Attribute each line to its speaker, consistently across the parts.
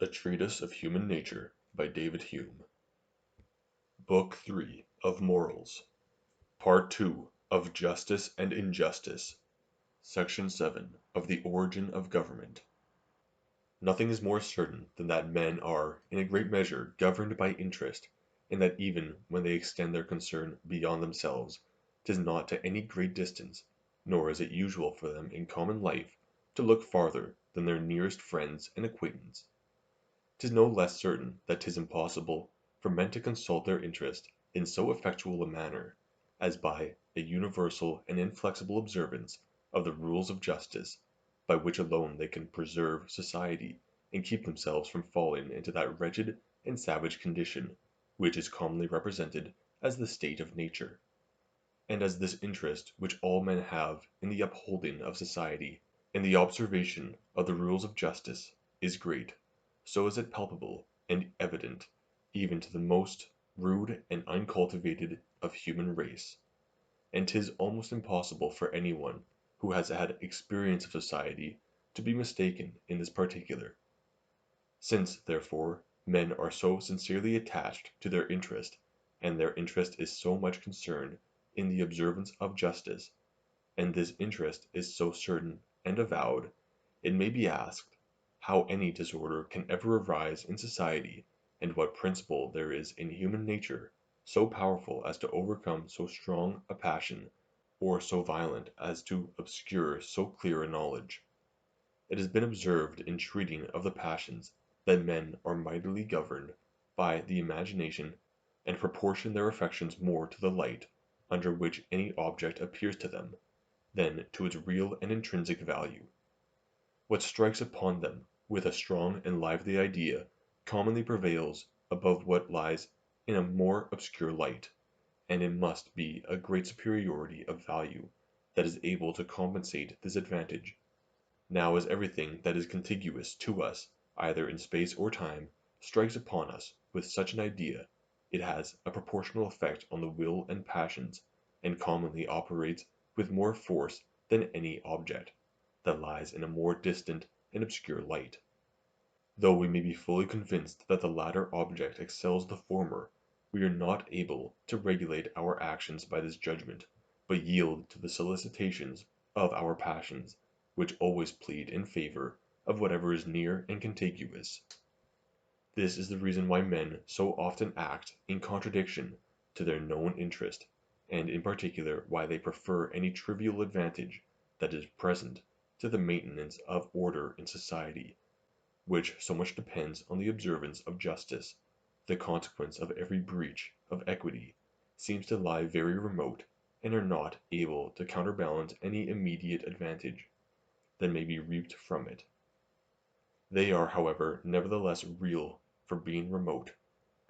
Speaker 1: A Treatise of Human Nature by David Hume. Book 3 of Morals. Part 2 of Justice and Injustice. Section 7 of the Origin of Government. Nothing is more certain than that men are, in a great measure, governed by interest, and that even when they extend their concern beyond themselves, 'tis not to any great distance, nor is it usual for them in common life to look farther than their nearest friends and acquaintance. 'Tis no less certain that 'tis impossible for men to consult their interest in so effectual a manner, as by a universal and inflexible observance of the rules of justice, by which alone they can preserve society and keep themselves from falling into that wretched and savage condition which is commonly represented as the state of nature. And as this interest which all men have in the upholding of society, in the observation of the rules of justice, is great, so is it palpable and evident even to the most rude and uncultivated of human race, and 'tis almost impossible for any one who has had experience of society to be mistaken in this particular. Since, therefore, men are so sincerely attached to their interest, and their interest is so much concerned in the observance of justice, and this interest is so certain and avowed, it may be asked, how any disorder can ever arise in society, and what principle there is in human nature so powerful as to overcome so strong a passion, or so violent as to obscure so clear a knowledge. It has been observed in treating of the passions that men are mightily governed by the imagination, and proportion their affections more to the light under which any object appears to them, than to its real and intrinsic value. What strikes upon them with a strong and lively idea commonly prevails above what lies in a more obscure light, and it must be a great superiority of value that is able to compensate this advantage. Now as everything that is contiguous to us, either in space or time, strikes upon us with such an idea, it has a proportional effect on the will and passions, and commonly operates with more force than any object that lies in a more distant and obscure light. Though we may be fully convinced that the latter object excels the former, we are not able to regulate our actions by this judgment, but yield to the solicitations of our passions, which always plead in favor of whatever is near and contiguous. This is the reason why men so often act in contradiction to their known interest, and in particular why they prefer any trivial advantage that is present to the maintenance of order in society, which so much depends on the observance of justice. The consequence of every breach of equity seems to lie very remote, and are not able to counterbalance any immediate advantage that may be reaped from it. They are, however, nevertheless real for being remote,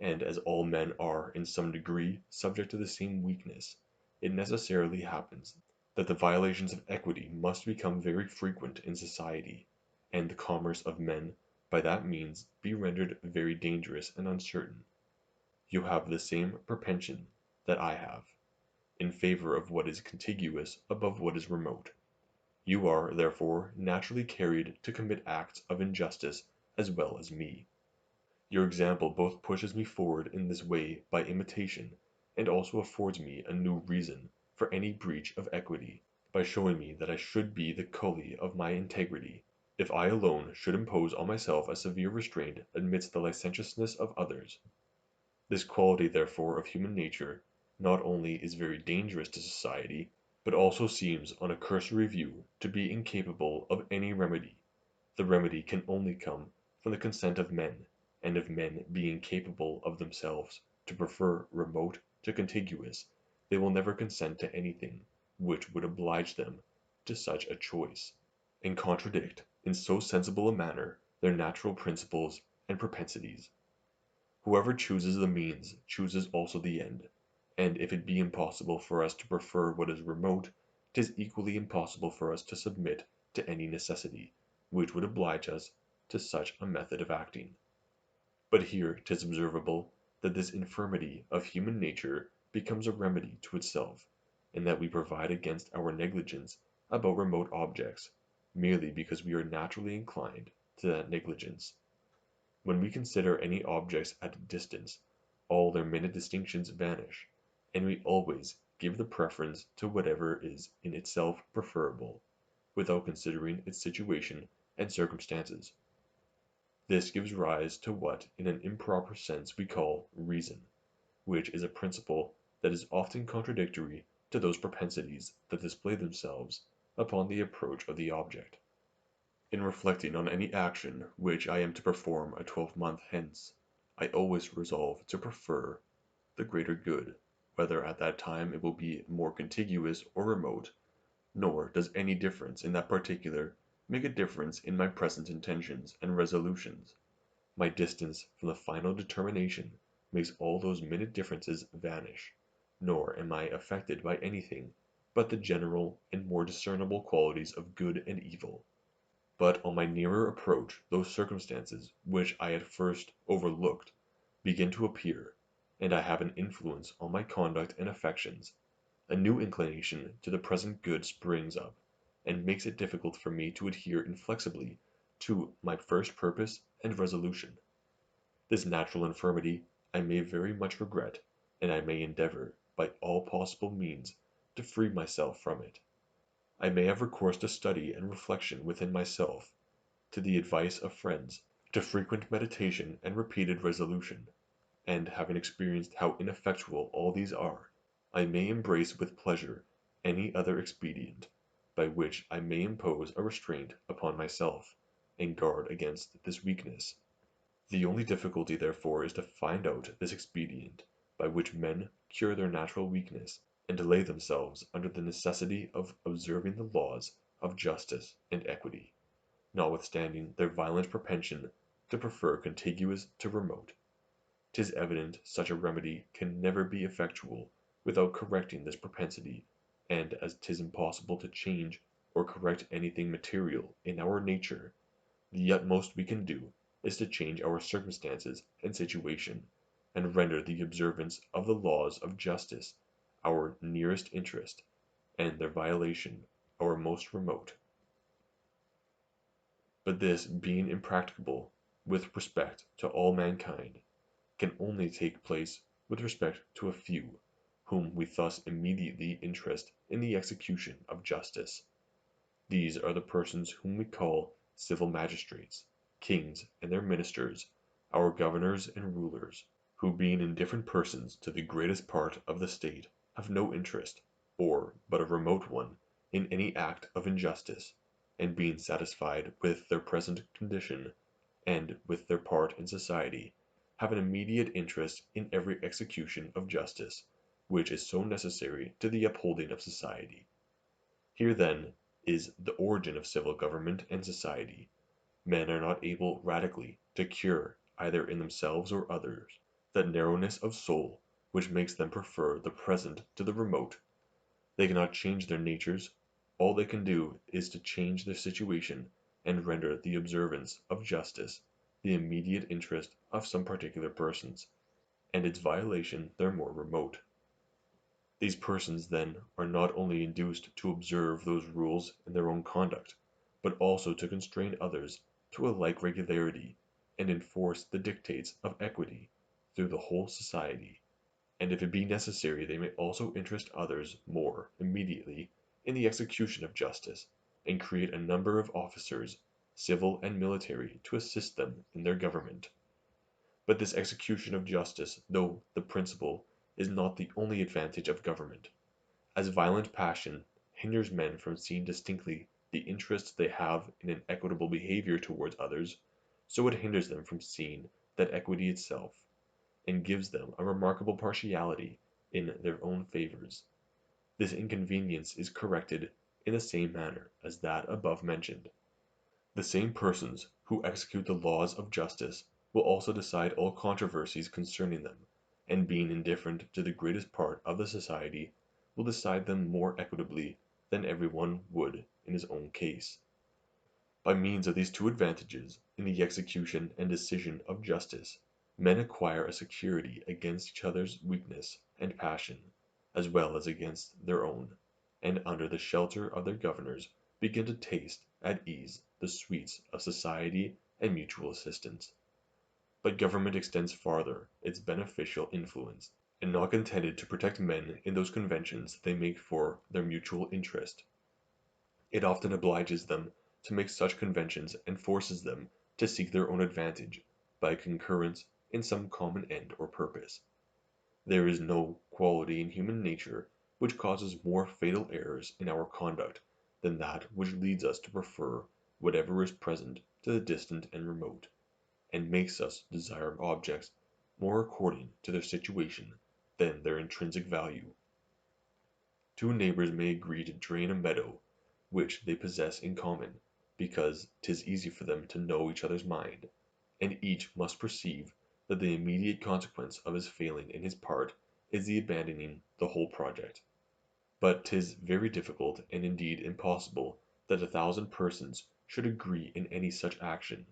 Speaker 1: and as all men are in some degree subject to the same weakness, it necessarily happens that the violations of equity must become very frequent in society, and the commerce of men by that means be rendered very dangerous and uncertain. You have the same propension that I have, in favor of what is contiguous above what is remote. You are, therefore, naturally carried to commit acts of injustice as well as me. Your example both pushes me forward in this way by imitation, and also affords me a new reason for any breach of equity, by showing me that I should be the cully of my integrity, if I alone should impose on myself a severe restraint amidst the licentiousness of others. This quality therefore of human nature not only is very dangerous to society, but also seems on a cursory view to be incapable of any remedy. The remedy can only come from the consent of men, and of men being capable of themselves to prefer remote to contiguous, they will never consent to anything which would oblige them to such a choice, and contradict in so sensible a manner their natural principles and propensities. Whoever chooses the means chooses also the end, and if it be impossible for us to prefer what is remote, 'tis equally impossible for us to submit to any necessity which would oblige us to such a method of acting. But here 'tis observable that this infirmity of human nature becomes a remedy to itself, and that we provide against our negligence about remote objects, merely because we are naturally inclined to that negligence. When we consider any objects at a distance, all their minute distinctions vanish, and we always give the preference to whatever is in itself preferable, without considering its situation and circumstances. This gives rise to what in an improper sense we call reason, which is a principle that is often contradictory to those propensities that display themselves upon the approach of the object. In reflecting on any action which I am to perform a 12-month hence, I always resolve to prefer the greater good, whether at that time it will be more contiguous or remote, nor does any difference in that particular make a difference in my present intentions and resolutions. My distance from the final determination makes all those minute differences vanish, nor am I affected by anything but the general and more discernible qualities of good and evil. But on my nearer approach those circumstances which I at first overlooked begin to appear, and I have an influence on my conduct and affections. A new inclination to the present good springs up, and makes it difficult for me to adhere inflexibly to my first purpose and resolution. This natural infirmity I may very much regret, and I may endeavor, by all possible means, to free myself from it. I may have recourse to study and reflection within myself, to the advice of friends, to frequent meditation and repeated resolution, and having experienced how ineffectual all these are, I may embrace with pleasure any other expedient, by which I may impose a restraint upon myself, and guard against this weakness. The only difficulty therefore is to find out this expedient, by which men cure their natural weakness, and to lay themselves under the necessity of observing the laws of justice and equity, notwithstanding their violent propension to prefer contiguous to remote. 'Tis evident such a remedy can never be effectual without correcting this propensity, and as 'tis impossible to change or correct anything material in our nature, the utmost we can do is to change our circumstances and situation, and render the observance of the laws of justice our nearest interest, and their violation our most remote. But this being impracticable with respect to all mankind, can only take place with respect to a few, whom we thus immediately interest in the execution of justice. These are the persons whom we call civil magistrates, kings and their ministers, our governors and rulers, who being indifferent persons to the greatest part of the state, have no interest, or but a remote one, in any act of injustice, and being satisfied with their present condition, and with their part in society, have an immediate interest in every execution of justice, which is so necessary to the upholding of society. Here then is the origin of civil government and society. Men are not able radically to cure, either in themselves or others, that narrowness of soul which makes them prefer the present to the remote. They cannot change their natures, all they can do is to change their situation, and render the observance of justice the immediate interest of some particular persons, and its violation their more remote. These persons then are not only induced to observe those rules in their own conduct, but also to constrain others to a like regularity, and enforce the dictates of equity through the whole society. And if it be necessary they may also interest others more immediately in the execution of justice, and create a number of officers, civil and military, to assist them in their government. But this execution of justice, though the principal, is not the only advantage of government. As violent passion hinders men from seeing distinctly the interests they have in an equitable behavior towards others, so it hinders them from seeing that equity itself, and gives them a remarkable partiality in their own favors. This inconvenience is corrected in the same manner as that above mentioned. The same persons who execute the laws of justice will also decide all controversies concerning them, and being indifferent to the greatest part of the society, will decide them more equitably than every one would in his own case. By means of these two advantages in the execution and decision of justice, men acquire a security against each other's weakness and passion, as well as against their own, and under the shelter of their governors begin to taste at ease the sweets of society and mutual assistance. But government extends farther its beneficial influence, and not contented to protect men in those conventions they make for their mutual interest. It often obliges them to make such conventions and forces them to seek their own advantage by concurrence in some common end or purpose. There is no quality in human nature which causes more fatal errors in our conduct than that which leads us to prefer whatever is present to the distant and remote, and makes us desire objects more according to their situation than their intrinsic value. Two neighbors may agree to drain a meadow which they possess in common, because 'tis easy for them to know each other's mind, and each must perceive that the immediate consequence of his failing in his part is the abandoning the whole project. But 'tis very difficult and indeed impossible that 1,000 persons should agree in any such action,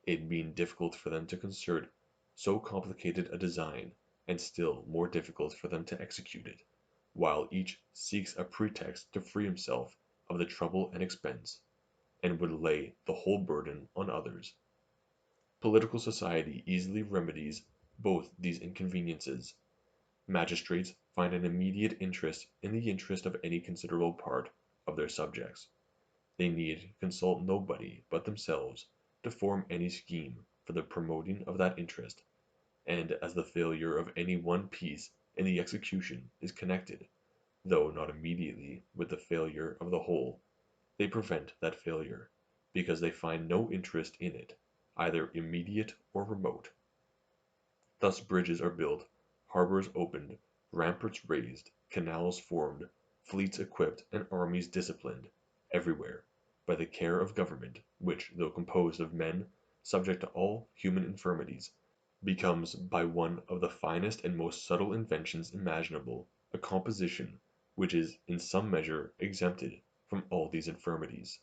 Speaker 1: it being difficult for them to concert so complicated a design, and still more difficult for them to execute it, while each seeks a pretext to free himself of the trouble and expense, and would lay the whole burden on others. Political society easily remedies both these inconveniences. Magistrates find an immediate interest in the interest of any considerable part of their subjects. They need consult nobody but themselves to form any scheme for the promoting of that interest, and as the failure of any one piece in the execution is connected, though not immediately, with the failure of the whole, they prevent that failure, because they find no interest in it, either immediate or remote. Thus bridges are built, harbors opened, ramparts raised, canals formed, fleets equipped, and armies disciplined, everywhere, by the care of government, which, though composed of men subject to all human infirmities, becomes by one of the finest and most subtle inventions imaginable a composition which is in some measure exempted from all these infirmities.